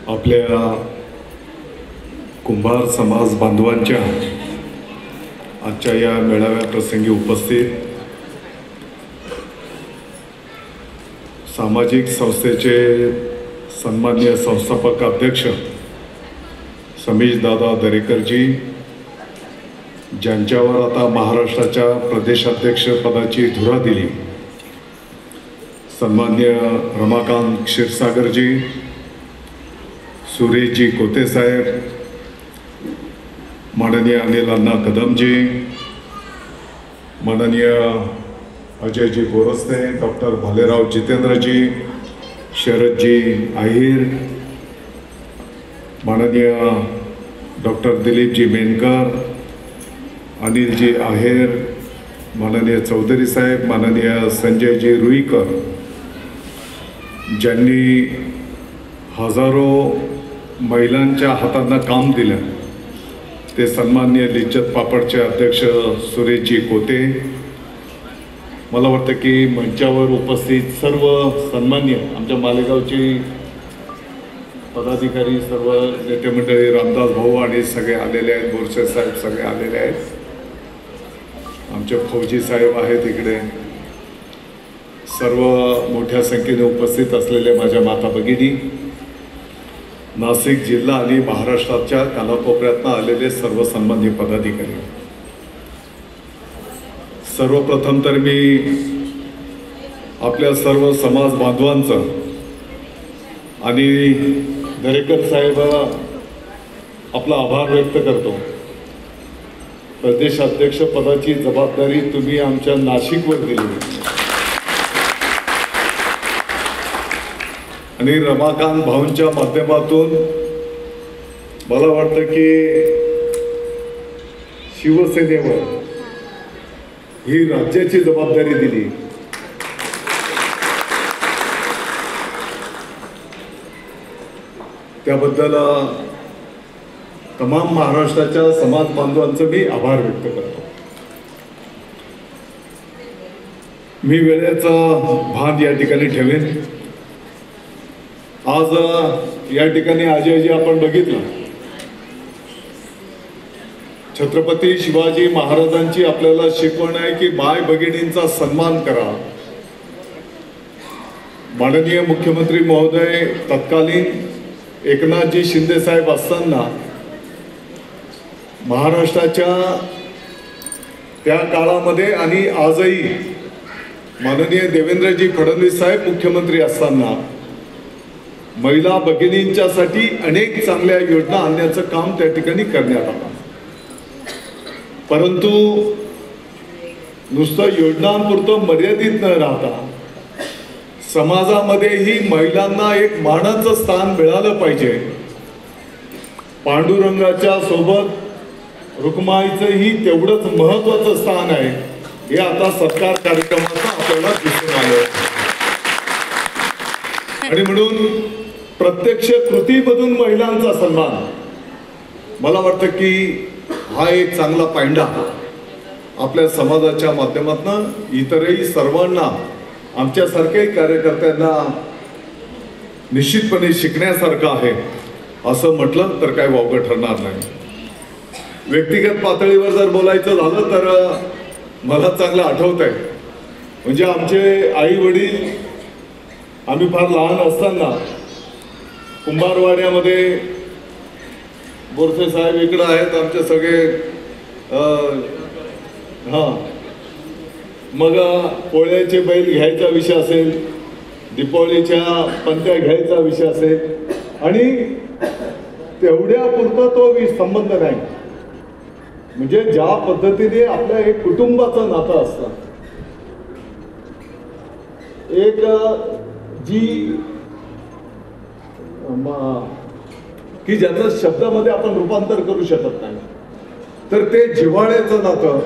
आपल्या कुंभार समाज बांधवांच्या आजच्या या मेळाव्या प्रसंगी उपस्थित सामाजिक संस्थेचे सन्माननीय संस्थापक अध्यक्ष समीश दादा दरेकरजी, ज्यांच्यावर आता महाराष्ट्राच्या प्रदेशाध्यक्ष पदाची धुरा दिली, सन्माननीय रमाकांत क्षीरसागरजी, सुरेशजी कोते साहेब, माननीय अनिल अण्णा कदमजी, माननीय अजयजी बोरस्ते, डॉक्टर भालेराव जितेंद्रजी, शरदजी आहिर, माननीय डॉक्टर दिलीपजी मेनकर, अनिलजी आहेर, माननीय चौधरी साहेब, माननीय संजयजी रुईकर, ज्यांनी हजारो महिलांच्या हातांना काम दिलं, ते सन्माननीय लिज्जत पापडचे अध्यक्ष सुरेशजी कोते, मला वाटतं की मंचावर उपस्थित सर्व सन्मान्य आमच्या मालेगावची पदाधिकारी, सर्व नेते मंडळी, रामदास भाऊ आणि सगळे आलेले आहेत, बोरसे साहेब सगळे आलेले आहेत, आमचे फौजी साहेब आहेत इकडे, सर्व मोठ्या संख्येने उपस्थित असलेले माझ्या माता भगिनी, नाशिक जिल्हा आणि महाराष्ट्राच्या कानाकोपऱ्यातनं आलेले सर्व सन्माननीय पदाधिकारी, सर्वप्रथम तर मी आपल्या सर्व समाज बांधवांचं आणि दरेकर साहेब आपला आभार व्यक्त करतो. प्रदेशाध्यक्ष पदाची जबाबदारी तुम्ही आमच्या नाशिकवर दिली आणि रमाकांत भाऊंच्या माध्यमातून मला वाटतं की शिवसेनेवर ही राज्याची जबाबदारी दिली. त्याबद्दल तमाम महाराष्ट्राच्या समाज बांधवांचं मी आभार व्यक्त करतो. मी वेळेचं भान या ठिकाणी ठेवेन. आज या ठिकाणी अजयजी आपण बघितलं, छत्रपती शिवाजी महाराजांची आपल्याला शिकवण आहे की माय भगिनींचा सन्मान करा. माननीय मुख्यमंत्री महोदय तत्कालीन एकनाथजी शिंदे साहेब असताना महाराष्ट्राच्या त्या काळामध्ये आणि आजही माननीय देवेंद्रजी फडणवीस साहेब मुख्यमंत्री असताना महिला भगिनींच्यासाठी अनेक चांगल्या योजना आणण्याचं काम त्या ठिकाणी करण्यात आलं. परंतु नुसतं योजनांपुरतं मर्यादित न राहता समाजामध्येही महिलांना एक मानाचं स्थान मिळालं पाहिजे. पांडुरंगाच्या सोबत रुक्माईचंही तेवढंच महत्वाचं स्थान आहे हे आता सत्कार कार्यक्रमाचा आपल्याला दिसून आलं. आणि म्हणून प्रत्यक्ष कृतीमधून महिलांचा सन्मान, मला वाटतं की हा एक चांगला पायंडा आपल्या समाजाच्या माध्यमातून इतरही सर्वांना, आमच्यासारख्या कार्यकर्त्यांना निश्चितपणे शिकण्यासारखं आहे असं म्हटलं तर काय वावगं ठरणार नाही. व्यक्तिगत पातळीवर जर बोलायचं झालं तर मला चांगलं आठवत आहे, म्हणजे आमचे आई वडील आम्ही फार लहान असताना कुंभारवाड्यामध्ये, बोरसे साहेब इकडं आहेत आमचे सगळे, मग पोळ्याचे बैल घ्यायचा विषय असेल, दीपावलीच्या पंत्या घ्यायचा विषय असेल आणि तेवढ्यापुरता तो संबंध नाही. म्हणजे ज्या पद्धतीने आपल्या एक कुटुंबाचं नातं असतं, एक जी की ज्याचं शब्दामध्ये आपण रूपांतर करू शकत नाही, तर ते जिव्हाळ्याचं नातं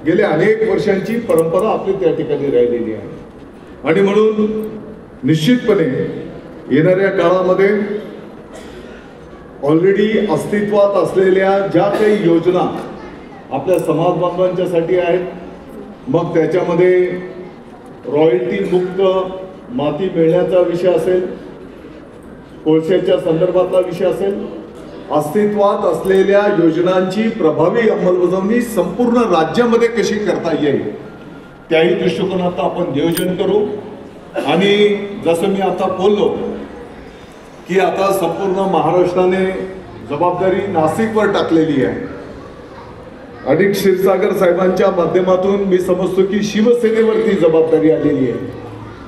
गेल्या अनेक वर्षांची परंपरा आपली त्या ठिकाणी राहिलेली आहे. आणि म्हणून निश्चितपणे येणाऱ्या काळामध्ये ऑलरेडी अस्तित्वात असलेल्या ज्या काही योजना आपल्या समाज बांधवांच्यासाठी आहेत, मग त्याच्यामध्ये रॉयल्टी मुक्त माती मिळण्याचा विषय असेल, कोळशाच्या संदर्भातला विषय असेल, अस्तित्वात असलेल्या योजनांची प्रभावी अंमलबजावणी संपूर्ण राज्यामध्ये कशी करता येईल त्याही दृष्टिकोनात आपण नियोजन करू। आणि जसं मी आता बोललो की आता संपूर्ण महाराष्ट्राने जबाबदारी नाशिकवर टाकलेली आहे आणि क्षीरसागर साहेबांच्या माध्यमातून मी समजतो की शिवसेनेवरती जबाबदारी आलेली आहे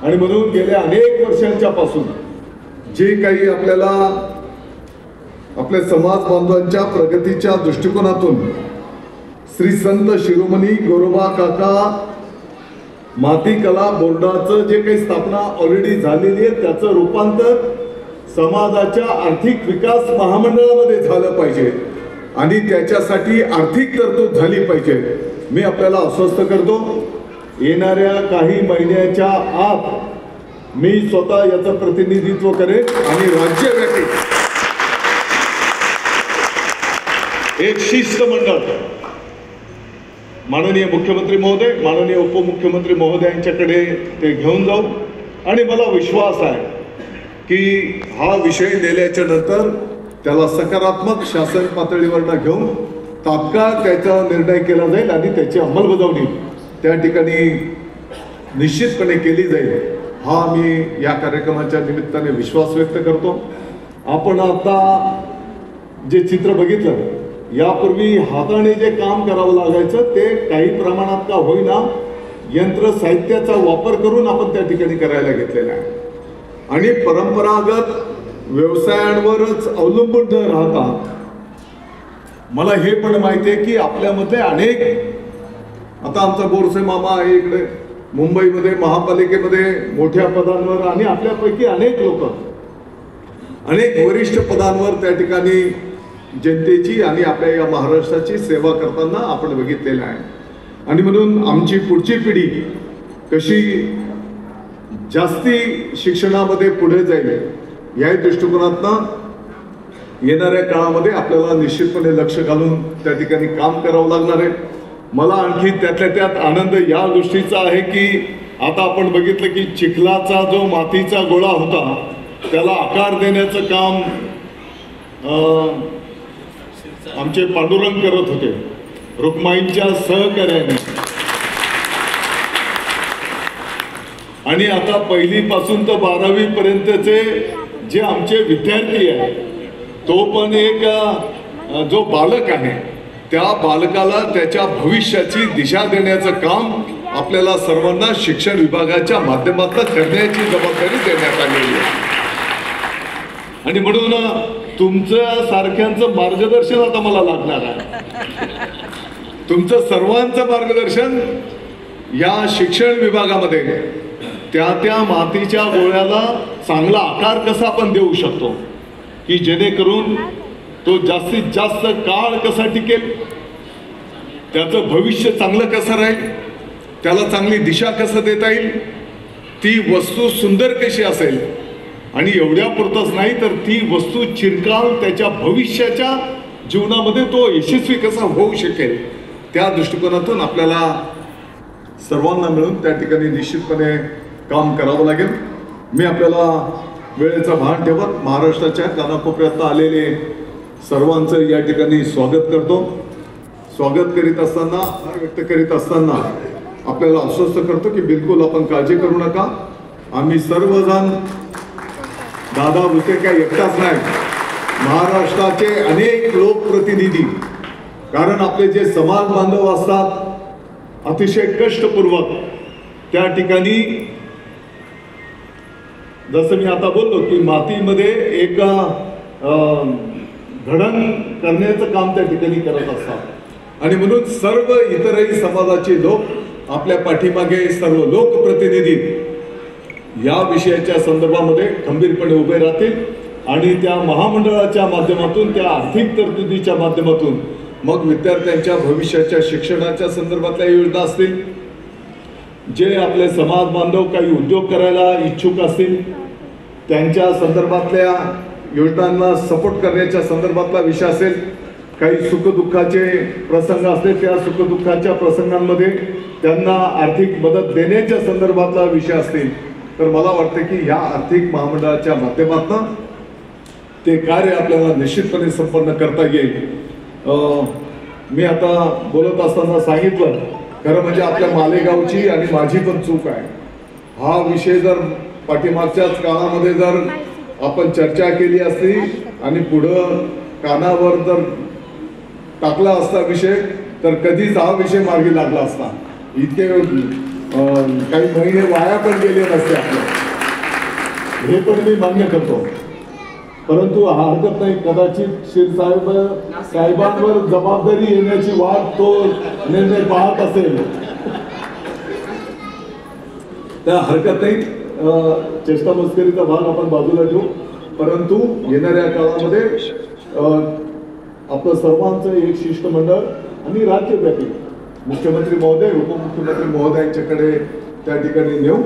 आणि म्हणून गेल्या अनेक वर्षांच्या पासून जे काही आपल्याला आपल्या समाज बांधवांच्या प्रगतीच्या दृष्टिकोनातून श्री संत शिरोमणी गोरोबा काका माती कला बोर्डाचं जे काही स्थापना ऑलरेडी झालेली आहे त्याचं रूपांतर समाजाच्या आर्थिक विकास महामंडळामध्ये झालं पाहिजे आणि त्याच्यासाठी आर्थिक तरतूद झाली पाहिजे। मी आपल्याला आश्वस्त करतो येणाऱ्या काही महिन्याच्या आत मी स्वतः याचं प्रतिनिधित्व करेन आणि राज्यव्यापी एक शिष्टमंडळ माननीय मुख्यमंत्री महोदय, माननीय उपमुख्यमंत्री महोदयांच्याकडे ते घेऊन जाऊ आणि मला विश्वास आहे की हा विषय नेल्याच्या नंतर त्याला सकारात्मक शासन पातळीवरनं घेऊन तात्काळ त्याचा निर्णय केला जाईल आणि त्याची अंमलबजावणी त्या ठिकाणी निश्चितपणे केली जाईल हा मी या कार्यक्रमाच्या निमित्ताने विश्वास व्यक्त करतो। आपण आता जे चित्र बघितलं यापूर्वी हाताने जे काम करावं लागायचं ते काही प्रमाणात का होईना यंत्र साहित्याचा वापर करून आपण त्या ठिकाणी करायला घेतलेला आहे आणि परंपरागत व्यवसायांवरच अवलंबून न राहता मला हे पण माहिती आहे की आपल्यामध्ये अनेक आता आमचा बोरसे मामा आहे इकडे मुंबईमध्ये महापालिकेमध्ये मोठ्या पदांवर आणि आपल्यापैकी अनेक लोक अनेक वरिष्ठ पदांवर त्या ठिकाणी जनतेची आणि आपल्या या महाराष्ट्राची सेवा करताना आपण बघितलेलं आहे आणि म्हणून आमची पुढची पिढी कशी जास्ती शिक्षणामध्ये पुढे जाईल या दृष्टिकोनातनं येणाऱ्या काळामध्ये आपल्याला निश्चितपणे लक्ष घालून त्या ठिकाणी काम करावं लागणार आहे। मला आणखी त्यातल्या त्यात आनंद या गोष्टीचा आहे की आता आपण बघितलं की चिखलाचा जो मातीचा गोळा होता त्याला आकार देण्याचं काम आमचे पांडुरंग करत होते रुक्माईंच्या सहकार्याने आणि आता 1ली पासून तर 12वी पर्यंतचे जे आमचे विद्यार्थी आहेत तो पण एक जो बालक आहे त्या बालकाला त्याच्या भविष्याची दिशा देण्याचं काम आपल्याला सर्वांना शिक्षण विभागाच्या माध्यमातून करण्याची जबाबदारी देण्यात आलेली आहे आणि म्हणून तुमचं सारख्यांचं मार्गदर्शन आता मला लागणार आहे। तुमचं सर्वांचं मार्गदर्शन या शिक्षण विभागामध्ये त्या मातीच्या गोळ्याला चांगला आकार कसा आपण देऊ शकतो की जेणेकरून तो जास्तीत जास्त काळ कसा टिकेल, त्याचं भविष्य चांगलं कसं राहील, त्याला चांगली दिशा कसं देता येईल, ती वस्तू सुंदर कशी असेल आणि एवढ्यापुरतंच नाही तर ती वस्तू चिरकाल त्याच्या भविष्याच्या जीवनामध्ये तो यशस्वी कसा होऊ शकेल त्या दृष्टिकोनातून आपल्याला सर्वांना मिळून त्या ठिकाणी निश्चितपणे काम करावं लागेल। मी आपल्याला वेळेचं भान ठेवत महाराष्ट्राच्या कानाकोपऱ्यात आलेले सर्वांचं या ठिकाणी स्वागत करतो। स्वागत करीत असताना व्यक्त करीत असताना आपल्याला आश्वस्त करतो की बिलकुल आपण काळजी करू नका। आम्ही सर्वजण दादा भुसे काय एकटाच नाही, महाराष्ट्राचे अनेक लोकप्रतिनिधी, कारण आपले जे समाज बांधव असतात अतिशय कष्टपूर्वक त्या ठिकाणी जसं मी आता बोललो की मातीमध्ये एक घडण करण्याचं काम त्या ठिकाणी करत असतात आणि म्हणून सर्व इतरही समाजाचे लोक आपल्या पाठीमागे सर्व लोकप्रतिनिधी या विषयाच्या संदर्भामध्ये खंबीरपणे उभे राहतील आणि त्या महामंडळाच्या माध्यमातून त्या आर्थिक तरतुदीच्या माध्यमातून मग विद्यार्थ्यांच्या भविष्याच्या शिक्षणाच्या संदर्भातल्या योजना असतील, जे आपले समाज बांधव काही उद्योग करायला इच्छुक असतील त्यांच्या संदर्भातल्या योजनांना सपोर्ट करण्याच्या संदर्भातला विषय असेल, काही सुखदुःखाचे प्रसंग असतील त्या सुखदुःखाच्या प्रसंगांमध्ये त्यांना आर्थिक मदत देण्याच्या संदर्भातला विषय असतील तर मला वाटतं की ह्या आर्थिक महामंडळाच्या माध्यमातून ते कार्य आपल्याला निश्चितपणे संपन्न करता येईल. मी आता बोलत असताना सांगितलं, खरं म्हणजे आपल्या मालेगावची आणि माझी पण चूक आहे. हा विषय जर पाठीमागच्याच काळामध्ये जर आपण चर्चा केली असती आणि पुढं कानावर जर टाकला असता विषय, तर कधीच हा विषय मार्गी लागला असता. इतके काही महिने वाया पण गेले नसते आपले, हे पण मी मान्य करतो. परंतु हरकत नाही, कदाचित साहेबांवर जबाबदारी येण्याची वाट तो निर्णय पाहत असेल, त्या हरकत नाही. चेष्टा मस्करीचा भाग आपण बाजूला ठेवू. परंतु येणाऱ्या काळामध्ये आपलं सर्वांचं एक शिष्टमंडळ आणि राज्यव्यापी मुख्यमंत्री महोदय, उपमुख्यमंत्री महोदयांच्याकडे त्या ठिकाणी नेऊ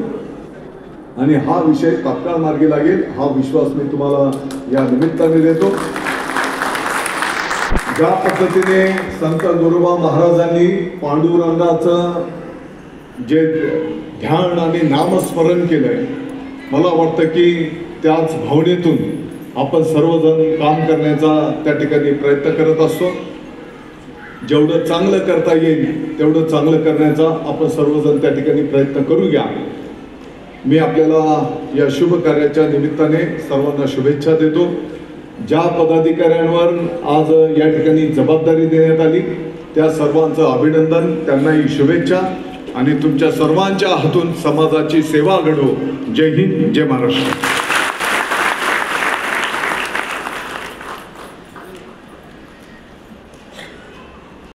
आणि हा विषय तात्काळ मार्गी लागेल, हा विश्वास मी तुम्हाला या निमित्ताने देतो. ज्या पद्धतीने संत गुरुबा महाराजांनी पांडुरंगाचं जे ध्यान आणि नामस्मरण केलंय, मला वाटतं की त्याच भावनेतून आपण सर्वजण काम करण्याचा त्या ठिकाणी प्रयत्न करत असतो. जेवढं चांगलं करता येईल तेवढं चांगलं करण्याचा आपण सर्वजण त्या ठिकाणी प्रयत्न करूया. मी आपल्याला या शुभ कार्याच्या निमित्ताने सर्वांना शुभेच्छा देतो. ज्या पदाधिकाऱ्यांवर आज या ठिकाणी जबाबदारी देण्यात आली त्या सर्वांचं अभिनंदन, त्यांनाही शुभेच्छा आणि तुमच्या सर्वांच्या हातून समाजाची सेवा घडो. जय हिंद, जय महाराष्ट्र.